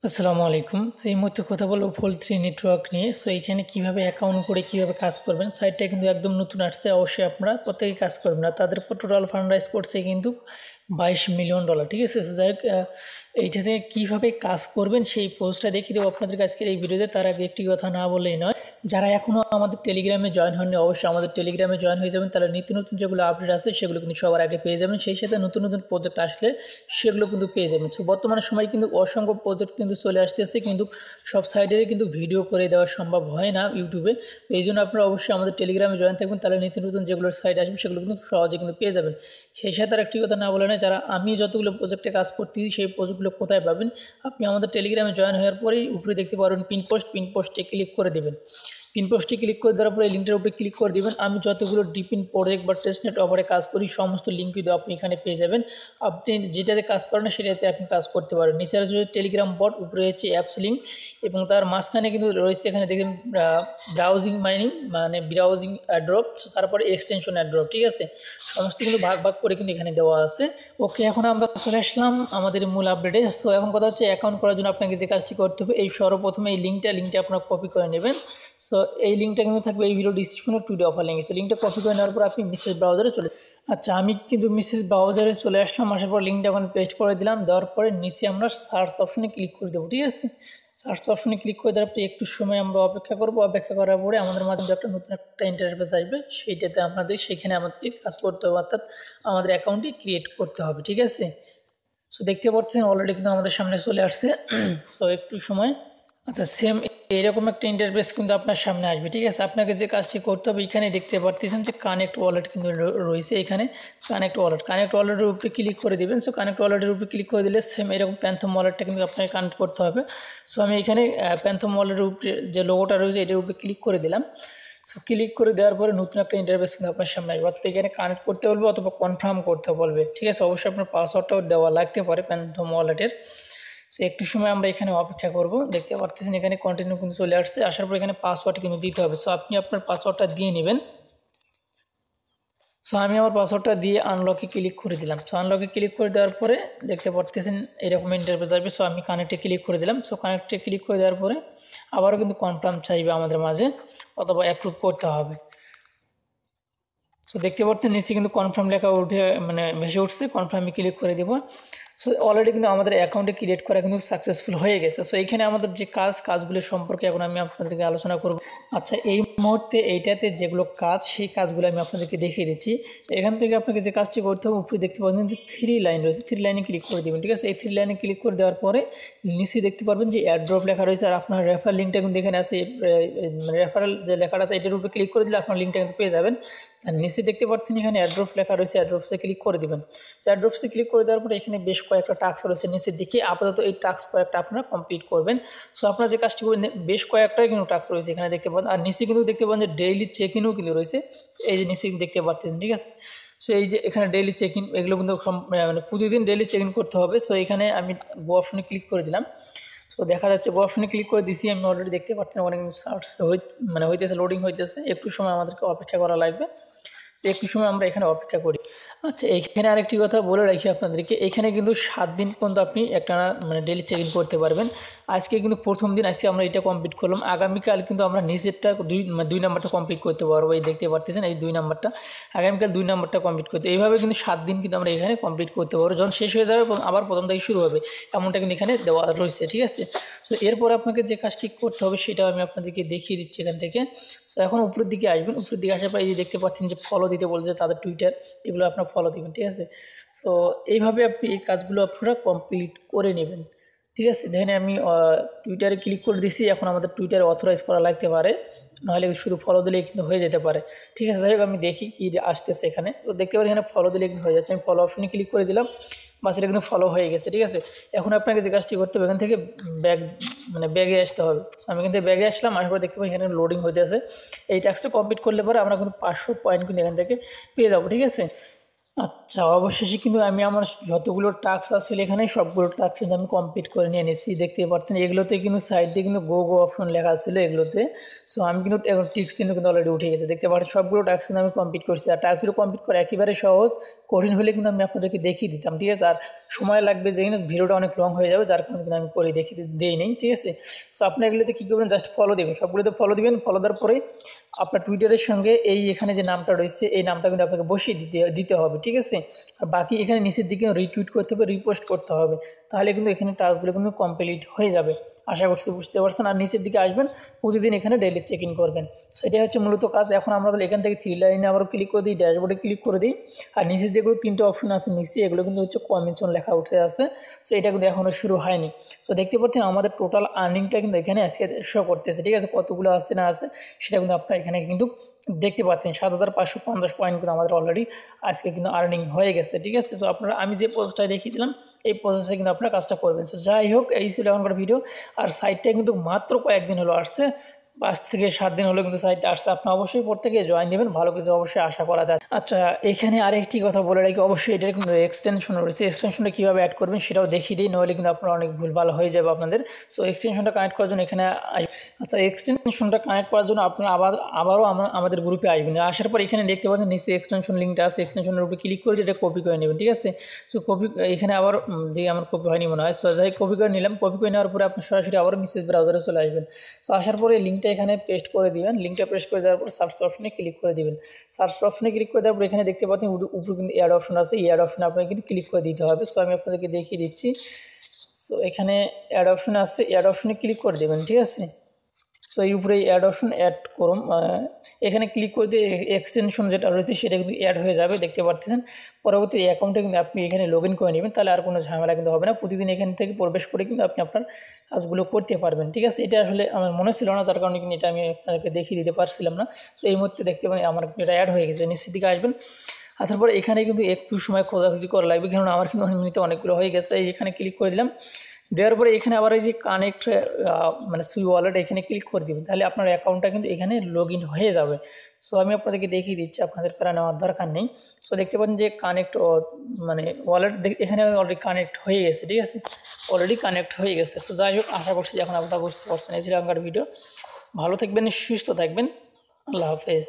আসসালামু আলাইকুম। তো এই মুহূর্তে কথা বলবো ফোল3 নেটওয়ার্ক নিয়ে। সো এইখানে কীভাবে অ্যাকাউন্ট করে কীভাবে কাজ করবেন। সাইটটা কিন্তু একদম নতুন আসছে, অবশ্যই আপনারা প্রত্যেকেই কাজ করবেন না। তাদের উপর টোটাল ফান্ড রাইজ করছে কিন্তু $22 মিলিয়ন, ঠিক আছে। তো যাই হোক, এইটাতে কীভাবে কাজ করবেন সেই পোস্টটা দেখিয়ে দেবো আপনাদের আজকের এই ভিডিওতে। তার আগে একটি কথা না বললেই নয়, যারা এখনও আমাদের টেলিগ্রামে জয়েন হননি অবশ্যই আমাদের টেলিগ্রামে জয়েন হয়ে যাবেন। তাহলে নিত্য নতুন যেগুলো আপডেট আছে সেগুলো কিন্তু সবার আগে পেয়ে যাবেন। সেই সাথে নতুন নতুন প্রজেক্ট আসলে সেগুলো কিন্তু পেয়ে যাবেন। সো বর্তমানে সময় কিন্তু অসংখ্য প্রজেক্ট কিন্তু চলে আসতেছে, কিন্তু সব সাইডেরই কিন্তু ভিডিও করে দেওয়া সম্ভব হয় না ইউটিউবে। তো এই জন্য আপনারা অবশ্যই আমাদের টেলিগ্রামে জয়েন থাকবেন, তাহলে নিত্য নতুন যেগুলো সাইট আসবে সেগুলো কিন্তু সহজে কিন্তু পেয়ে যাবেন। সেই সাথে আর একটি কথা না বলে না, যারা আমি যতগুলো প্রজেক্টে কাজ করতেছি সেই প্রজেক্টগুলো কোথায় পাবেন, আপনি আমাদের টেলিগ্রামে জয়েন হওয়ার পরেই উপরে দেখতে পারবেন পিন পোস্টে ক্লিক করে দেবেন। পিন পোস্টে ক্লিক করে দেওয়ার পরে লিঙ্কটার উপরে ক্লিক করে দেবেন। আমি যতগুলো ডিপিন প্রজেক্ট বা টেস্টনেট অফারে কাজ করি সমস্ত লিঙ্ক কিন্তু আপনি এখানে পেয়ে যাবেন। আপনি যেটাতে কাজ করেন না সেটাতে আপনি কাজ করতে পারেন। নিচে রয়েছে টেলিগ্রাম বট, উপরে হচ্ছে অ্যাপস লিঙ্ক, এবং তার মাঝখানে কিন্তু রয়েছে এখানে দেখেন ব্রাউজিং মাইনিং, মানে ব্রাউজিং অ্যাড্রপ, তারপরে এক্সটেনশন অ্যাড্রপ, ঠিক আছে। সমস্ত কিন্তু ভাগ ভাগ করে কিন্তু এখানে দেওয়া আছে। ওকে, এখন আমরা চলে আসলাম আমাদের মূল আপডেটে। সো এখন কথা হচ্ছে অ্যাকাউন্ট করার জন্য আপনাকে যে কাজটি করতে হবে, এই সর্বপ্রথমে এই লিঙ্কটা আপনারা কপি করে নেবেন। সো এই লিঙ্কটা কিন্তু থাকবে এই ভিডিও ডিসক্রিপশনে টুডে অফার লিঙ্ক। সো লিঙ্কটা কপি করে নেওয়ার পর আপনি মেসেজ ব্রাউজারে চলে, আচ্ছা আমি কিন্তু মেসেজ ব্রাউজারে চলে আসলাম। আসার পর লিঙ্কটা ওখানে পেস্ট করে দিলাম। দেওয়ার পরে নিচে আমরা সার্চ অপশনে ক্লিক করে দেবো, ঠিক আছে। সার্চ অপশনে ক্লিক করে দেওয়ার পরে একটু সময় আমরা অপেক্ষা করবো। অপেক্ষা করার পরে আমাদের মাধ্যমে একটা নতুন একটা ইন্টারফেস আসবে, সেইটাতে সেখানে আমাদেরকে কাজ করতে হবে, অর্থাৎ আমাদের অ্যাকাউন্টটি ক্রিয়েট করতে হবে, ঠিক আছে। সো দেখতে পাচ্ছেন অলরেডি কিন্তু আমাদের সামনে চলে আসছে। সো একটু সময়, আচ্ছা সেম এরকম একটা ইন্টারফেস কিন্তু আপনার সামনে আসবে, ঠিক আছে। আপনাকে যে কাজটি করতে হবে, এখানে দেখতে পাচ্ছেন যে কানেক্ট ওয়ালেট কিন্তু রয়েছে। এখানে কানেক্ট ওয়ালেটের উপরে ক্লিক করে দেবেন। সো কানেক্ট ওয়ালেটের উপরে ক্লিক করে দিলে সেম এরকম প্যান্থম ওয়ালেটটা কিন্তু আপনাকে কানেক্ট করতে হবে। সো আমি এখানে প্যান্থম ওয়ালেটের উপরে যে লোগোটা রয়েছে এটার উপরে ক্লিক করে দিলাম। সো ক্লিক করে দেওয়ার পরে নতুন একটা ইন্টারফেস কিন্তু আপনার সামনে আসবে, অর্থাৎ এখানে কানেক্ট করতে বলবে অথবা কনফার্ম করতে বলবে, ঠিক আছে। অবশ্যই আপনার পাসওয়ার্ডটাও দেওয়া লাগতে পারে প্যান্থম ওয়ালেটের। সো একটু সময় আমরা এখানে অপেক্ষা করব। দেখতে পাচ্ছেন এখানে কন্টিনিউ কিন্তু চলে আসছে। আসার পর এখানে পাসওয়ার্ড কিন্তু দিতে হবে। সো আপনি আপনার পাসওয়ার্ডটা দিয়ে নেবেন। সো আমি আমার পাসওয়ার্ডটা দিয়ে আনলকে ক্লিক করে দিলাম। সো আনলকে ক্লিক করে দেওয়ার পরে দেখতে পাচ্ছেন এরকম ইন্টারফেস আসবে। সো আমি কানেক্টে ক্লিক করে দিলাম। সো কানেক্টে ক্লিক করে দেওয়ার পরে আবারও কিন্তু কনফার্ম চাইবে আমাদের মাঝে, অথবা অ্যাপ্রুভ করতে হবে। সো দেখতে পাচ্ছেন নিচে কিন্তু কনফার্ম লেখা উঠে মানে ভেসে উঠছে, কনফার্মে ক্লিক করে দেবো। সো অলরেডি কিন্তু আমাদের অ্যাকাউন্টে ক্রিয়েট করা কিন্তু সাকসেসফুল হয়ে গেছে। সো এইখানে আমাদের যে কাজগুলো সম্পর্কে এখন আমি আপনাদেরকে আলোচনা করব। আচ্ছা এই মুহূর্তে এইটাতে যেগুলো কাজ, সেই কাজগুলো আমি আপনাদেরকে দেখিয়ে দিচ্ছি। এখান থেকে আপনাকে যে কাজটি করতে হবে, উপরে দেখতে পাবেন যে 3 লাইন রয়েছে, 3 লাইনে ক্লিক করে দেবেন, ঠিক আছে। এই 3 লাইনে ক্লিক করে দেওয়ার পরে নিচে দেখতে পারবেন যে অ্যাড্রপ লেখা রয়েছে, আর আপনার রেফার লিঙ্কটা কিন্তু এখানে আছে। রেফারেল যে লেখাটা আছে এটার উপরে ক্লিক করে দিলে আপনার লিঙ্কটা কিন্তু পেয়ে যাবেন। আর নিচে দেখতে পাচ্ছেন এখানে অ্যাড্রপ লেখা রয়েছে, অ্যাড্রপসে ক্লিক করে দেবেন। তো অ্যাড্রপসে ক্লিক করে দেওয়ার পরে এখানে বেশ কয়েকটা টাস্ক রয়েছে নিচের দিকে। আপাতত এই টাস্ক কয়েকটা আপনারা কমপ্লিট করবেন। সো আপনারা যে কাজটি করবেন, বেশ কয়েকটাই কিন্তু টাস্ক রয়েছে এখানে দেখতে পাবেন। আর নিচে কিন্তু দেখতে পাবেন যে ডেইলি চেক ইনও কিন্তু রয়েছে, এই যে নিচে দেখতে পাচ্ছেন, ঠিক আছে। সো এই যে এখানে ডেইলি চেক ইন, এগুলো কিন্তু মানে প্রতিদিন ডেইলি চেক ইন করতে হবে। সো এখানে আমি গো অপশনে ক্লিক করে দিলাম। তো দেখা যাচ্ছে গো অপশনে ক্লিক করে দিছি আমি, অলরেডি দেখতে পাচ্ছেন অনেক সার্চ হইতেছে, লোডিং হইতেছে। একটু সময় আমাদেরকে অপেক্ষা করা লাগবে। তো একটু সময় আমরা এখানে অপেক্ষা করি। আচ্ছা এখানে আরেকটি কথা বলে রাখি আপনাদেরকে, এখানে কিন্তু 7 দিন পর্যন্ত আপনি একটা মানে ডেলি চেক ইন করতে পারবেন। আজকে কিন্তু প্রথম দিন, আজকে আমরা এটা কমপ্লিট করলাম। আগামীকাল কিন্তু আমরা নিচেরটা 2 নাম্বারটা কমপ্লিট করতে পারবো। এই দেখতে পাচ্ছেন এই 2 নাম্বারটা, আগামীকাল 2 নাম্বারটা কমপ্লিট করতে, এইভাবে কিন্তু 7 দিন কিন্তু আমরা এখানে কমপ্লিট করতে পারবো। যখন শেষ হয়ে যাবে আবার প্রথম থেকে শুরু হবে, এমনটা কিন্তু এখানে দেওয়া রয়েছে, ঠিক আছে। তো এরপর আপনাকে যে কাজটি করতে হবে সেটাও আমি আপনাদেরকে দেখিয়ে দিচ্ছি এখান থেকে। সো এখন উপরের দিকে আসবেন। উপরের দিকে আসার পর এই যে দেখতে পাচ্ছেন যে ফলো দিতে বলছে তাদের টুইটার, এগুলো আপনার ফলো দিবেন, ঠিক আছে। সো এইভাবে আপনি এই কাজগুলো আপনারা কমপ্লিট করে নেবেন, ঠিক আছে। দেখেন আমি টুইটারে ক্লিক করে দিছি। এখন আমাদের টুইটারে অথরাইজ করা লাগতে পারে, নাহলে শুধু ফলো দিলেই কিন্তু হয়ে যেতে পারে, ঠিক আছে। যাই হোক আমি দেখি কি আসতেছে এখানে। তো দেখতে পাচ্ছি এখানে ফলো দিলে কিন্তু হয়ে যাচ্ছে। আমি ফলো অপশনে ক্লিক করে দিলাম, বাস এটা কিন্তু ফলো হয়ে গেছে, ঠিক আছে। এখন আপনাকে যে কাজটি করতে হবে, এখান থেকে ব্যাগে আসতে হবে। আমি কিন্তু ব্যাগে আসলাম, আসার পর দেখতে পাই এখানে লোডিং হইতে আছে। এই টাস্কটা কমপ্লিট করলে পরে আমরা কিন্তু 500 পয়েন্ট কিন্তু এখান থেকে পেয়ে যাবো, ঠিক আছে। আচ্ছা, অবশেষে কিন্তু আমি আমার যতগুলো টাস্ক আসলে এখানে সবগুলো টাস্ক কিন্তু আমি কমপ্লিট করে নিয়ে নিয়েছি। দেখতে পাচ্ছেন এগুলোতে কিন্তু সাইড দিয়ে কিন্তু গো গো অপশন লেখা ছিল এগুলোতে। সো আমি কিন্তু এখন টিক চিহ্ন কিন্তু অলরেডি উঠে গেছে, দেখতে পাচ্ছেন সবগুলো টাস্ক কিন্তু আমি কমপ্লিট করছি। আর টাস্কগুলো কমপ্লিট করা একেবারে সহজ, কঠিন হলে কিন্তু আমি আপনাদেরকে দেখিয়ে দিতাম, ঠিক আছে। আর সময় লাগবে যে কিন্তু ভিডিওটা অনেক লং হয়ে যাবে, যার কারণে কিন্তু আমি করে দেখিয়ে দিই নেই, ঠিক আছে। সো আপনি এগুলোতে কী করবেন, জাস্ট ফলো দেবেন, সবগুলোতে ফলো দিবেন। ফলো দেওয়ার পরে আপনার টুইটারের সঙ্গে এই এখানে যে নামটা রয়েছে এই নামটা কিন্তু আপনাকে বসিয়ে দিতে হবে, ঠিক আছে। আর বাকি এখানে নিচের দিকে রিটুইট করতে হবে, রিপোস্ট করতে হবে, তাহলে কিন্তু এখানে টাস্কগুলো কিন্তু কমপ্লিট হয়ে যাবে। আশা করছি বুঝতে পারছেন। আর নিচের দিকে আসবেন, প্রতিদিন এখানে ডেইলি চেক ইন করবেন। সেটাই হচ্ছে মূলত কাজ। এখন আমরা এখান থেকে থ্রি লাইনে আবারও ক্লিক করে দিই, ড্যাশবোর্ডে ক্লিক করে দিই। আর নিচের যেগুলো তিনটে অপশন আছে নিচে, এগুলো কিন্তু হচ্ছে কমিশন লেখা উঠে আছে। সো এটা কিন্তু এখনও শুরু হয়নি। সো দেখতে পাচ্ছেন আমাদের টোটাল আর্নিংটা কিন্তু এখানে আজকে শো করতেছে, ঠিক আছে। কতগুলো আছে না আছে সেটা কিন্তু আপনার এখানে কিন্তু দেখতে পাচ্ছেন। 7550 পয়েন্ট কিন্তু আমাদের অলরেডি আজকে কিন্তু আর্নিং হয়ে গেছে, ঠিক আছে। সো আপনারা আমি যে প্রসেসটা দেখিয়ে দিলাম এই প্রসেসে কিন্তু আপনারা কাজটা করবেন। সো যাই হোক, এই ছিল এখনকার ভিডিও। আর সাইটটা কিন্তু মাত্র কয়েকদিন হলো আসছে, 5 থেকে 7 দিন হলো কিন্তু সাইটটা আসছে। আপনি অবশ্যই প্রত্যেকে জয়েন দেবেন, ভালো কিছু অবশ্যই আশা করা যায়। আচ্ছা, এখানে আরেকটি কথা বলে রাখি, অবশ্যই এটার কিন্তু এক্সটেনশন রয়েছে, এক্সটেনশনটা কীভাবে অ্যাড করবেন সেটাও দেখিয়ে দিই, নইলে কিন্তু আপনারা অনেক ভুলভাল হয়ে যাবে আপনাদের। সো এক্সটেনশনটা কানেক্ট করার জন্য এখানে আচ্ছা, এক্সটেনশনটা কানেক্ট করার জন্য আপনারা আবারও আমাদের গ্রুপে আসবেন। আসার পর এখানে দেখতে পাচ্ছেন নিচে এক্সটেনশন লিঙ্কটা আছে, এক্সটেনশনের উপরে ক্লিক করে এটা কপি করে নেবেন, ঠিক আছে। সো কপি এখানে আবার দিয়ে আমার কপি হয়নি মনে হয়। সো যাই কপি করে নিলাম, কপি করে নেওয়ার পরে আপনি সরাসরি আবারও মেসেজ ব্রাউজারে চলে আসবেন। সো আসার পরে লিঙ্কটা এখানে পেস্ট করে দিবেন, লিঙ্কটা পেস্ট করে দেওয়ার পর সার্চ অপশনে ক্লিক করে দিবেন। সার্চ অপশনে ক্লিক করে দেওয়ার পর এখানে দেখতে পাচ্ছেন উপরে কিন্তু অ্যাড অপশন আছে, এই অ্যাড অপশনে আপনাকে কিন্তু ক্লিক করে দিতে হবে। সো আমি আপনাদেরকে দেখিয়ে দিচ্ছি। সো এখানে অ্যাড অপশন আছে, অ্যাড অপশনে ক্লিক করে দেবেন, ঠিক আছে। সো এই উপরে অ্যাড অপশন অ্যাড করুন, এখানে ক্লিক করে দিয়ে এক্সটেনশন যেটা রয়েছে সেটা কিন্তু অ্যাড হয়ে যাবে, দেখতে পাচ্ছেন। পরবর্তী অ্যাকাউন্টে কিন্তু আপনি এখানে লগ ইন করে নেবেন, তাহলে আর কোনো ঝামেলা কিন্তু হবে না। প্রতিদিন এখান থেকে প্রবেশ করে কিন্তু আপনি আপনার কাজগুলো করতে পারবেন, ঠিক আছে। এটা আসলে আমার মনে ছিল না, যার কারণে কিন্তু এটা আমি আপনাদেরকে দেখিয়ে দিতে পারছিলাম না। সো এই মুহূর্তে দেখতে পাবেন আমার এটা অ্যাড হয়ে গেছে। নিচের দিকে আসবেন, আসার পরে এখানে কিন্তু একটু সময় খোঁজাখুঁজি করা লাগবে, কারণ আমার কিন্তু এমনিতে অনেকগুলো হয়ে গেছে। এই এখানে ক্লিক করে দিলাম, দেওয়ার পরে এখানে আবার এই যে কানেক্ট মানে সুই ওয়ালেট এখানে ক্লিক করে দিবেন, তাহলে আপনার অ্যাকাউন্টটা কিন্তু এখানে লগ ইন হয়ে যাবে। সো আমি আপনাদেরকে দেখিয়ে দিচ্ছি, আপনাদের প্যারা নেওয়ার দরকার নেই। সো দেখতে পাচ্ছেন যে কানেক্ট মানে ওয়ালেট এখানে অলরেডি কানেক্ট হয়ে গেছে, ঠিক আছে, অলরেডি কানেক্ট হয়ে গেছে। সো যাই হোক, আশা করছি এখন আপনারা বুঝতে পারছেন। এই ছিল আমার ভিডিও। ভালো থাকবেন, সুস্থ থাকবেন, আল্লাহ হাফেজ।